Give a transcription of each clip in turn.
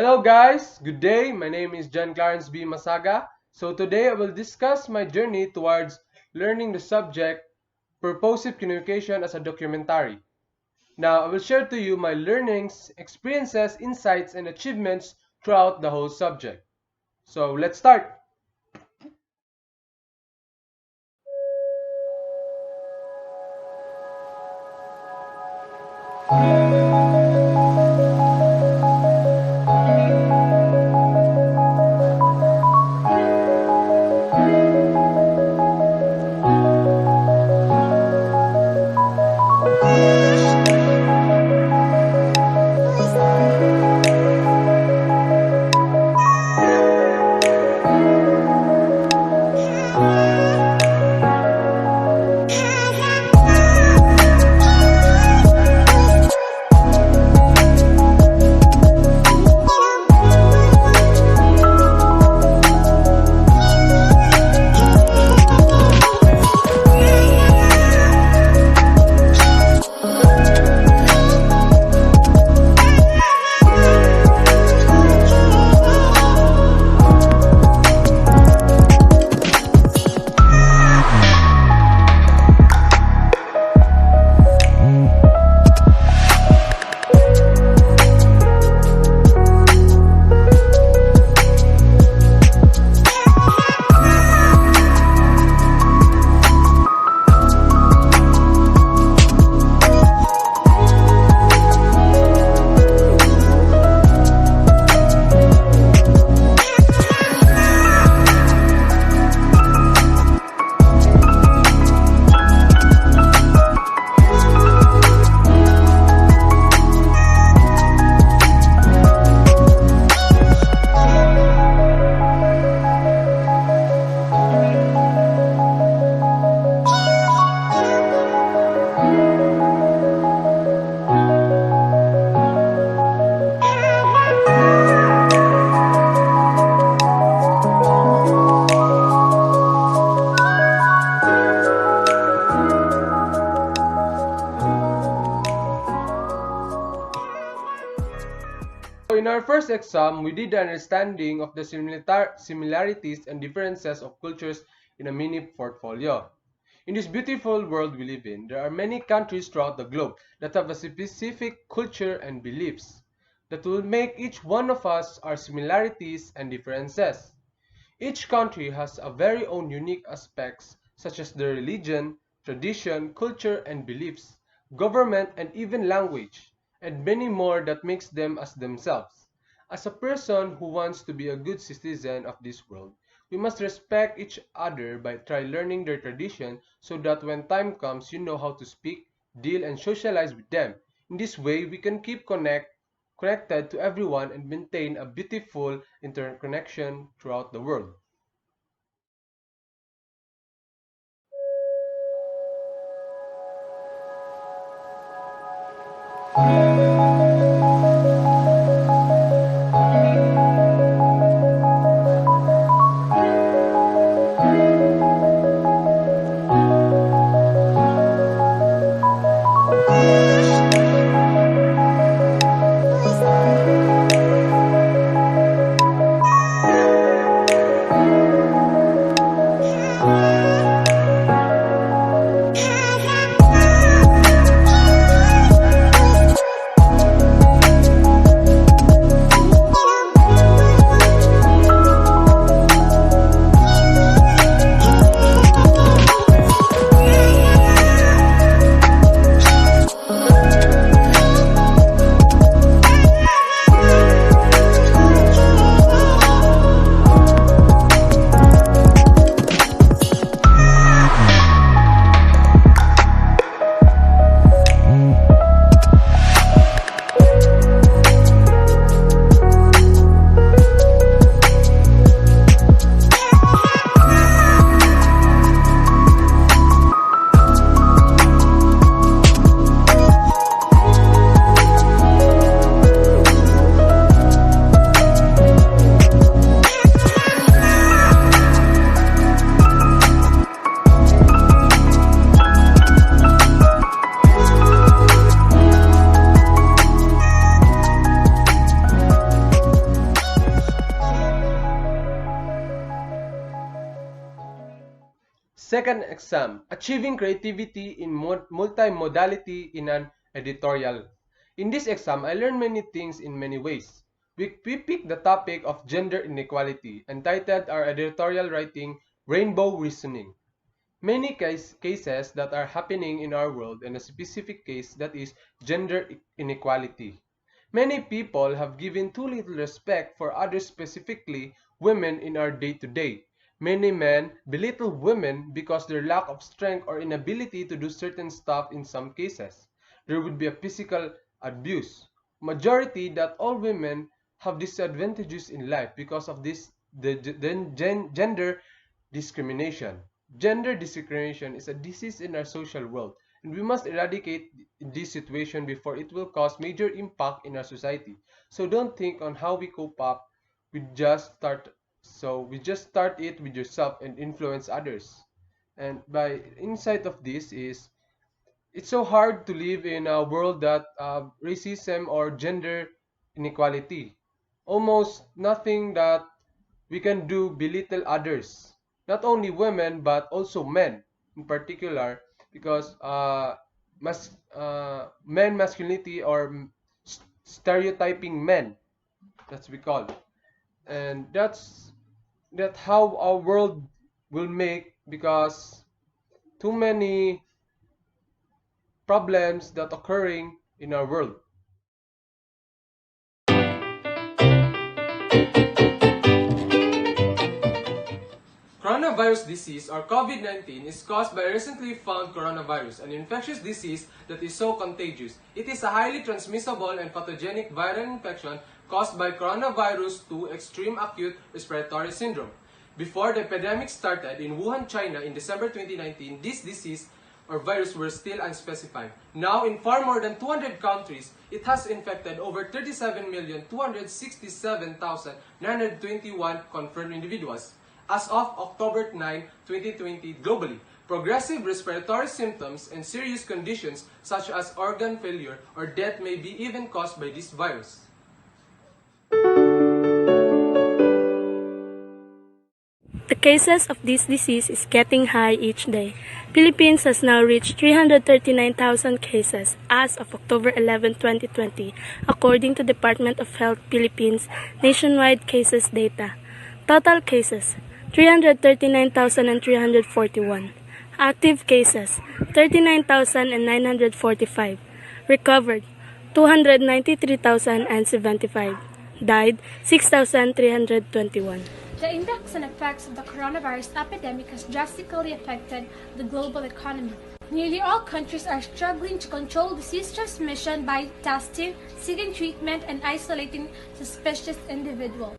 Hello guys, good day. My name is John Clarence B. Masaga. So today I will discuss my journey towards learning the subject purposive communication as a documentary. Now I will share to you my learnings, experiences, insights, and achievements throughout the whole subject. So let's start. So in our first exam, we did the understanding of the similarities and differences of cultures in a mini portfolio. In this beautiful world we live in, there are many countries throughout the globe that have a specific culture and beliefs that will make each one of us our similarities and differences. Each country has a very own unique aspects such as their religion, tradition, culture and beliefs, government and even language, and many more that makes them as themselves. As a person who wants to be a good citizen of this world, we must respect each other by try learning their tradition so that when time comes you know how to speak, deal and socialize with them. In this way, we can keep connected to everyone and maintain a beautiful interconnection throughout the world. Second exam, achieving creativity in multimodality in an editorial. In this exam, I learned many things in many ways. We picked the topic of gender inequality and titled our editorial writing Rainbow Reasoning. Many cases that are happening in our world and a specific case that is gender inequality. Many people have given too little respect for others, specifically women in our day-to-day. Many men belittle women because their lack of strength or inability to do certain stuff in some cases. There would be a physical abuse. Majority that all women have disadvantages in life because of the gender discrimination. Gender discrimination is a disease in our social world, and we must eradicate this situation before it will cause major impact in our society. So don't think on how we cope up. We just start. We just start it with yourself and influence others. And by insight of this is it's so hard to live in a world that racism or gender inequality. Almost nothing that we can do belittle others. Not only women but also men in particular because men masculinity or stereotyping men that's we call and that how our world will make because too many problems that occurring in our world. Coronavirus disease or COVID-19 is caused by a recently found coronavirus, an infectious disease that is so contagious. It is a highly transmissible and pathogenic viral infection caused by coronavirus 2 extreme acute respiratory syndrome. Before the epidemic started in Wuhan, China in December 2019, this disease or virus were still unspecified. Now, in far more than 200 countries, it has infected over 37,267,921 confirmed individuals. As of October 9, 2020, globally, progressive respiratory symptoms and serious conditions such as organ failure or death may be even caused by this virus. The cases of this disease is getting high each day. Philippines has now reached 339,000 cases as of October 11, 2020, according to Department of Health Philippines nationwide cases data. Total cases 339,341. Active cases 39,945. Recovered 293,075. Died 6,321. The impacts and effects of the coronavirus epidemic has drastically affected the global economy. Nearly all countries are struggling to control disease transmission by testing, seeking treatment, and isolating suspicious individuals.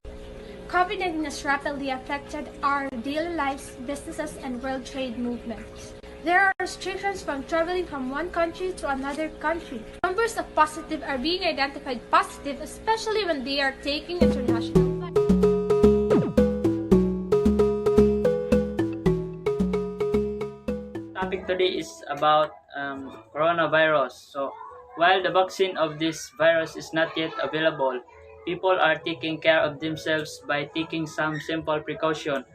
COVID-19 has rapidly affected our daily lives, businesses, and world trade movements. There are restrictions from traveling from one country to another country. Numbers of positive are being identified positive, especially when they are taking international flights. Topic today is about coronavirus. So, while the vaccine of this virus is not yet available, people are taking care of themselves by taking some simple precautions,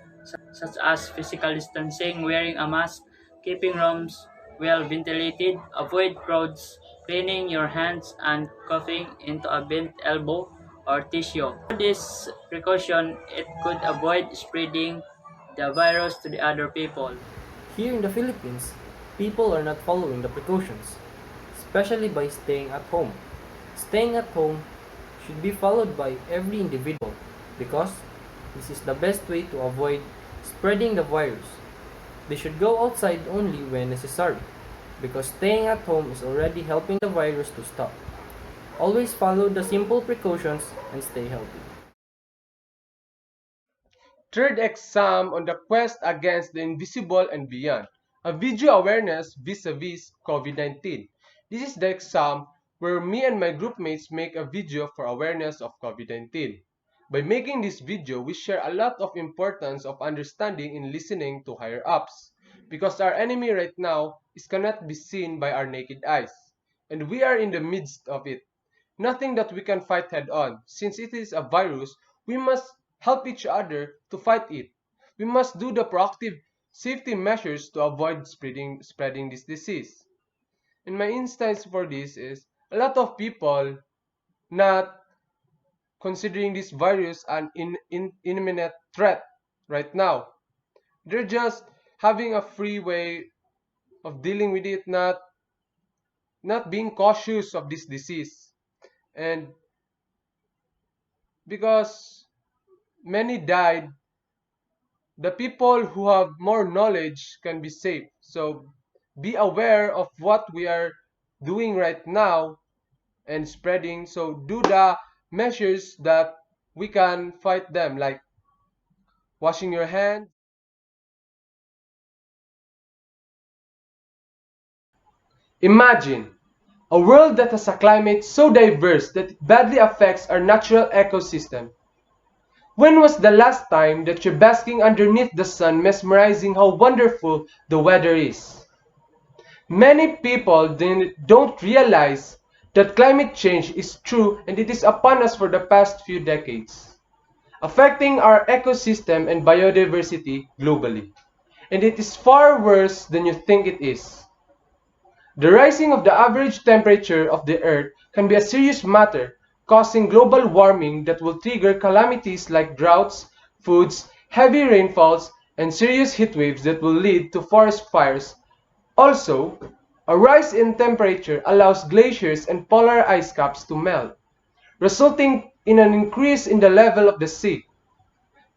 such as physical distancing, wearing a mask, keeping rooms well ventilated, avoid crowds, cleaning your hands, and coughing into a bent elbow or tissue. For this precaution, it could avoid spreading the virus to the other people. Here in the Philippines, people are not following the precautions, especially by staying at home. Staying at home should be followed by every individual because this is the best way to avoid spreading the virus. They should go outside only when necessary because staying at home is already helping the virus to stop. Always follow the simple precautions and stay healthy. Third exam on the quest against the invisible and beyond, a video awareness vis-a-vis COVID-19. This is the exam where me and my groupmates make a video for awareness of COVID-19. By making this video, we share a lot of importance of understanding and listening to higher ups, because our enemy right now is cannot be seen by our naked eyes, and we are in the midst of it. Nothing that we can fight head on. Since it is a virus, we must help each other to fight it. We must do the proactive safety measures to avoid spreading this disease. In my instance for this is a lot of people not considering this virus an imminent threat right now. They're just having a free way of dealing with it, not being cautious of this disease. And because many died, the people who have more knowledge can be safe. So be aware of what we are doing right now and spreading. So do the measures that we can fight them, like washing your hands. Imagine a world that has a climate so diverse that it badly affects our natural ecosystem. When was the last time that you're basking underneath the sun, mesmerizing how wonderful the weather is? Many people don't realize that climate change is true and it is upon us for the past few decades, affecting our ecosystem and biodiversity globally. And it is far worse than you think it is. The rising of the average temperature of the Earth can be a serious matter, causing global warming that will trigger calamities like droughts, floods, heavy rainfalls, and serious heat waves that will lead to forest fires. Also, a rise in temperature allows glaciers and polar ice caps to melt, resulting in an increase in the level of the sea.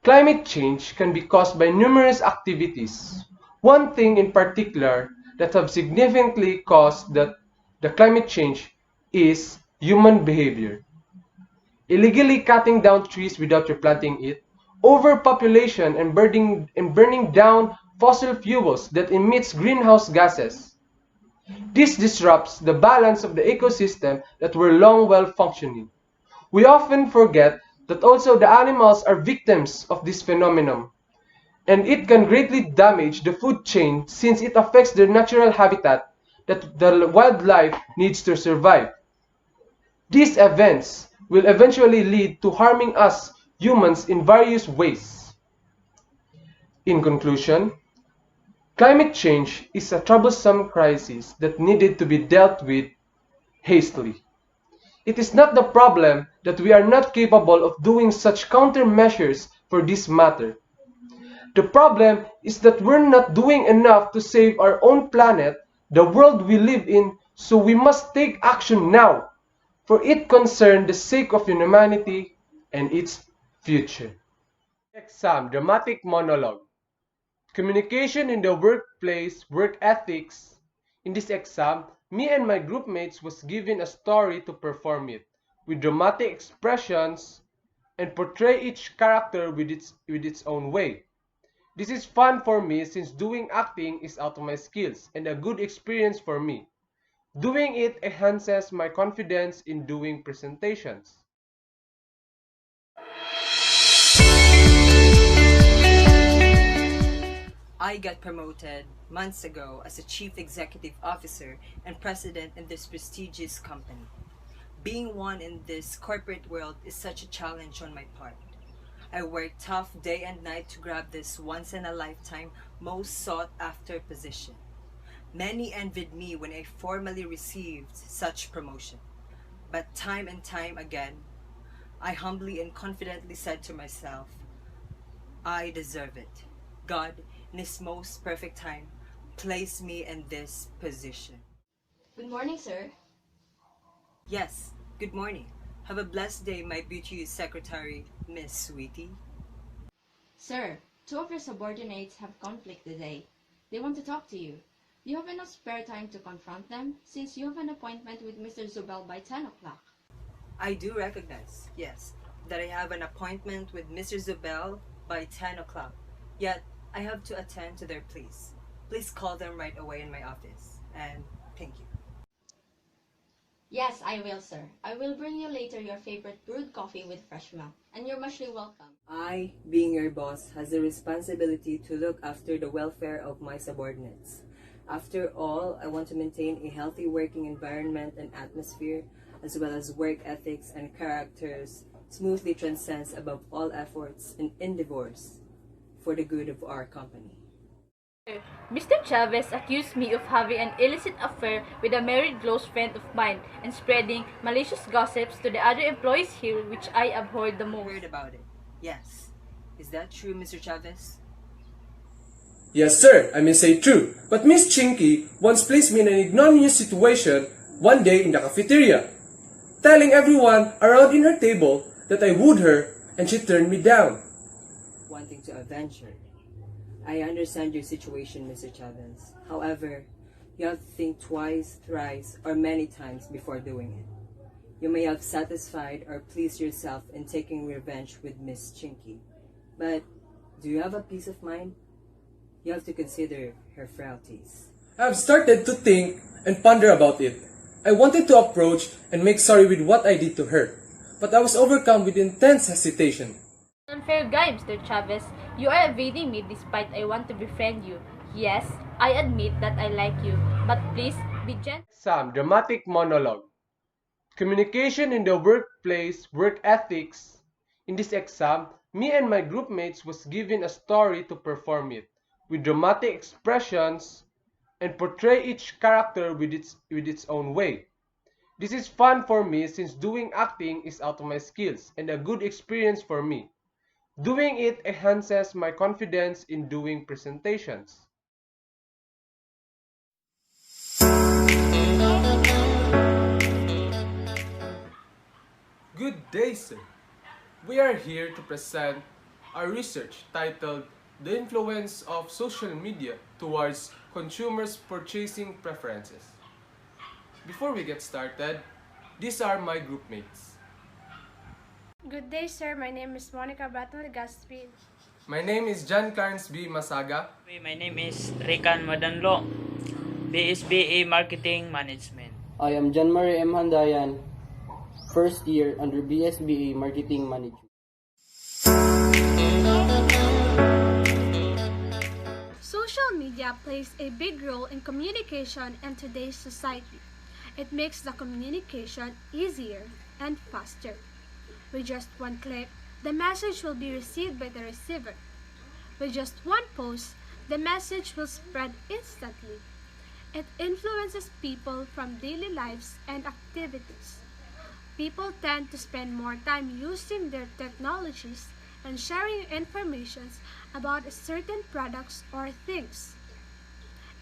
Climate change can be caused by numerous activities. One thing in particular that have significantly caused the climate change is human behavior. Illegally cutting down trees without replanting it, overpopulation and burning down fossil fuels that emits greenhouse gases. This disrupts the balance of the ecosystem that were long well functioning. We often forget that also the animals are victims of this phenomenon, and it can greatly damage the food chain since it affects their natural habitat that the wildlife needs to survive. These events will eventually lead to harming us humans in various ways. In conclusion, climate change is a troublesome crisis that needed to be dealt with hastily. It is not the problem that we are not capable of doing such countermeasures for this matter. The problem is that we're not doing enough to save our own planet, the world we live in, so we must take action now, for it concerns the sake of humanity and its future. Exam, dramatic monologue. Communication in the workplace, work ethics. In this exam, me and my group mates was given a story to perform it, with dramatic expressions and portray each character with its own way. This is fun for me since doing acting is out of my skills and a good experience for me. Doing it enhances my confidence in doing presentations. I got promoted months ago as a chief executive officer and president in this prestigious company. Being one in this corporate world is such a challenge on my part. I work tough day and night to grab this once in a lifetime most sought after position. Many envied me when I formally received such promotion. But time and time again, I humbly and confidently said to myself, I deserve it. God, in His most perfect time, placed me in this position. Good morning, sir. Yes, good morning. Have a blessed day, my beauteous secretary, Miss Sweetie. Sir, two of your subordinates have conflict today. They want to talk to you. Do you have enough spare time to confront them, since you have an appointment with Mr. Zubel by 10 o'clock? I do recognize, yes, that I have an appointment with Mr. Zubel by 10 o'clock. Yet, I have to attend to their pleas. Please call them right away in my office. And thank you. Yes, I will, sir. I will bring you later your favorite brewed coffee with fresh milk, and you're muchly welcome. I, being your boss, has the responsibility to look after the welfare of my subordinates. After all, I want to maintain a healthy working environment and atmosphere, as well as work ethics and characters smoothly transcends above all efforts and endeavors for the good of our company. Mr. Chavez accused me of having an illicit affair with a married close friend of mine and spreading malicious gossips to the other employees here, which I abhorred the most. Heard about it. Yes. Is that true, Mr. Chavez? Yes, sir, I may say true. But Miss Chinky once placed me in an ignominious situation one day in the cafeteria, telling everyone around in her table that I wooed her and she turned me down. Wanting to avenge her. I understand your situation, Mr. Chavez. However, you have to think twice, thrice, or many times before doing it. You may have satisfied or pleased yourself in taking revenge with Miss Chinky. But do you have a peace of mind? You have to consider her frailties. I've started to think and ponder about it. I wanted to approach and make sorry with what I did to her, but I was overcome with intense hesitation. Unfair guy, Mr. Chavez. You are evading me despite I want to befriend you. Yes, I admit that I like you, but please be gentle. Some dramatic monologue. Communication in the workplace, work ethics. In this exam, me and my group mates was given a story to perform it, with dramatic expressions and portray each character with its own way. This is fun for me since doing acting is out of my skills and a good experience for me. Doing it enhances my confidence in doing presentations. Good day, sir. We are here to present our research titled The Influence of Social Media Towards Consumers' Purchasing Preferences. Before we get started, these are my group mates. Good day, sir. My name is Monica Battle Legaspi. My name is John Clarence B. Masaga. My name is Rican Madanlo, BSBA Marketing Management. I am John Marie M. Handayan, first year under BSBA Marketing Management. Social media plays a big role in communication in today's society. It makes the communication easier and faster. With just one click, the message will be received by the receiver. With just one post, the message will spread instantly. It influences people from daily lives and activities. People tend to spend more time using their technologies and sharing information about certain products or things.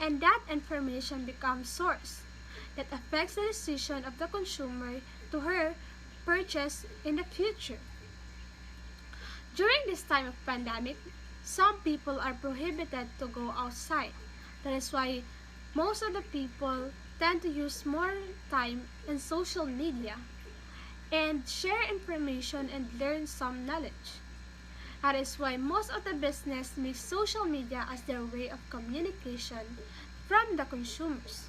And that information becomes source that affects the decision of the consumer to her purchase in the future. During this time of pandemic, some people are prohibited to go outside. That is why most of the people tend to use more time in social media and share information and learn some knowledge. That is why most of the business makes social media as their way of communication from the consumers.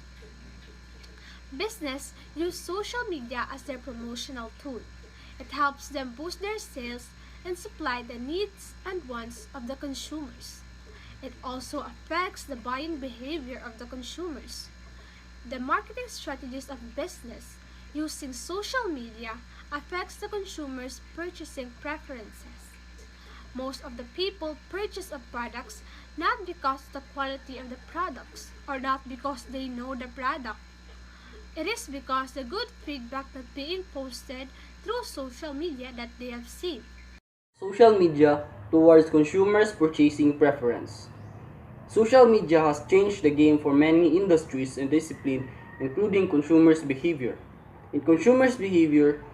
Business use social media as their promotional tool. It helps them boost their sales and supply the needs and wants of the consumers. It also affects the buying behavior of the consumers. The marketing strategies of business using social media affects the consumers' purchasing preferences. Most of the people purchase of products not because of the quality of the products or not because they know the product. It is because the good feedback that being posted through social media that they have seen. Social media towards consumers' purchasing preference. Social media has changed the game for many industries and disciplines, including consumers' behavior. In consumers' behavior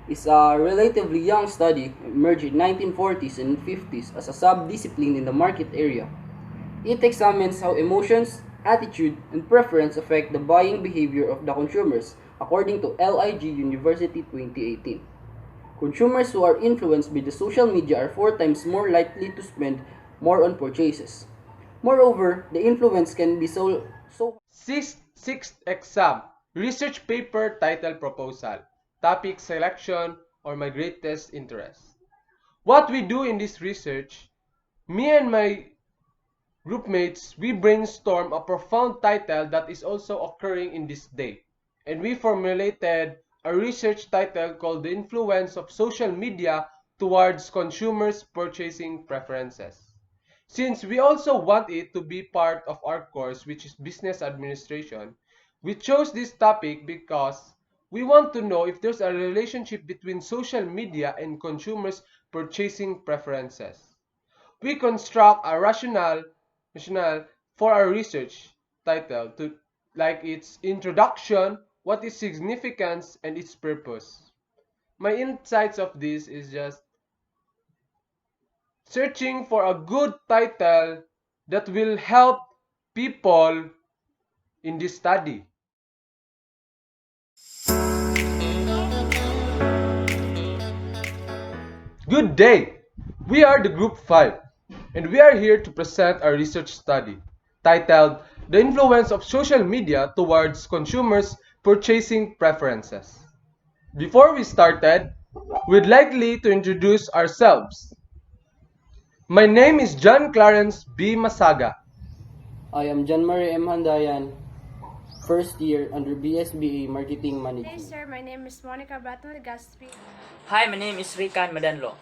is a relatively young study emerged in 1940s and 50s as a sub-discipline in the market area. It examines how emotions, attitude, and preference affect the buying behavior of the consumers, according to LIG University 2018. Consumers who are influenced by the social media are 4 times more likely to spend more on purchases. Moreover, the influence can be so Sixth exam, research paper title proposal, topic selection, or my greatest interest. What we do in this research, me and my groupmates, we brainstorm a profound title that is also occurring in this day. And we formulated a research title called The Influence of Social Media Towards Consumers' Purchasing Preferences. Since we also want it to be part of our course, which is business administration, we chose this topic because we want to know if there's a relationship between social media and consumers' purchasing preferences. We construct a rationale for our research title to like its introduction, what is significance, and its purpose. My insights of this is just searching for a good title that will help people in this study. Good day! We are the Group 5, and we are here to present our research study titled The Influence of Social Media Towards Consumers' Purchasing Preferences. Before we started, we'd likely to introduce ourselves. My name is John Clarence B. Masaga. I am John Marie M. Handayan, first year under BSBA Marketing Hey Management. sir, my name is Monica Baton Legaspi. Hi, my name is Rican Madanlo.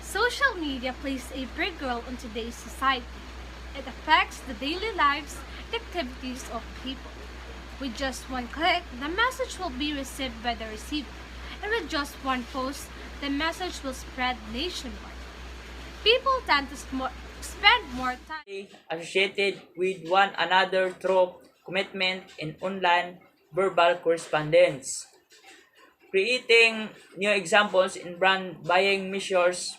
Social media plays a big role in today's society. It affects the daily lives and activities of people. With just one click, the message will be received by the receiver. And with just one post, the message will spread nationwide. People tend to spend more time Associated with one another through commitment in online verbal correspondence. Creating new examples in brand buying measures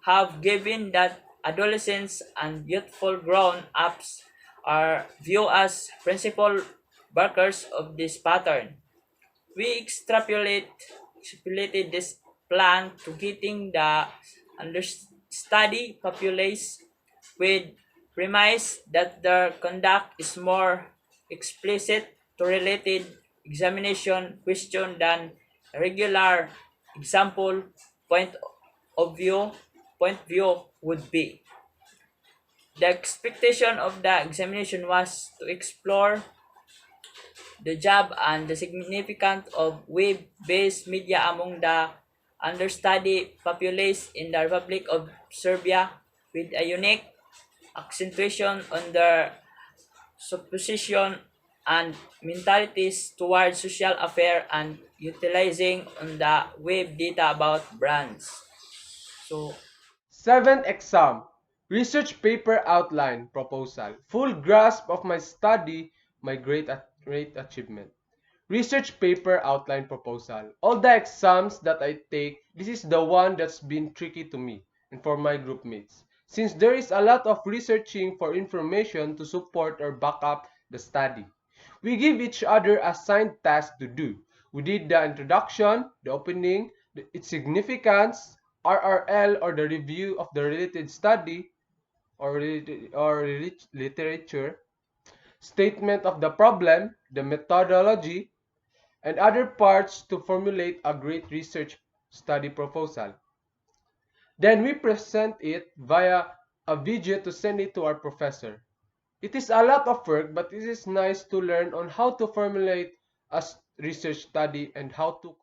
have given that adolescents and youthful grown-ups are viewed as principal workers of this pattern. We extrapolated this plan to getting the understudy populace with premise that their conduct is more explicit to related examination question than regular example point of view would be. The expectation of the examination was to explore the job and the significance of web-based media among the understudied populace in the Republic of Serbia with a unique accentuation on their supposition and mentalities towards social affairs and utilizing on the web data about brands. So, Seventh exam, research paper outline proposal. Full grasp of my study, my great achievement. Research paper outline proposal. All the exams that I take, this is the one that's been tricky to me and for my group mates. Since there is a lot of researching for information to support or back up the study. We give each other assigned tasks to do. We did the introduction, the opening, its significance, RRL or the review of the related study or literature, statement of the problem, the methodology, and other parts to formulate a great research study proposal. Then we present it via a video to send it to our professor. It is a lot of work, but it is nice to learn on how to formulate a research study and how to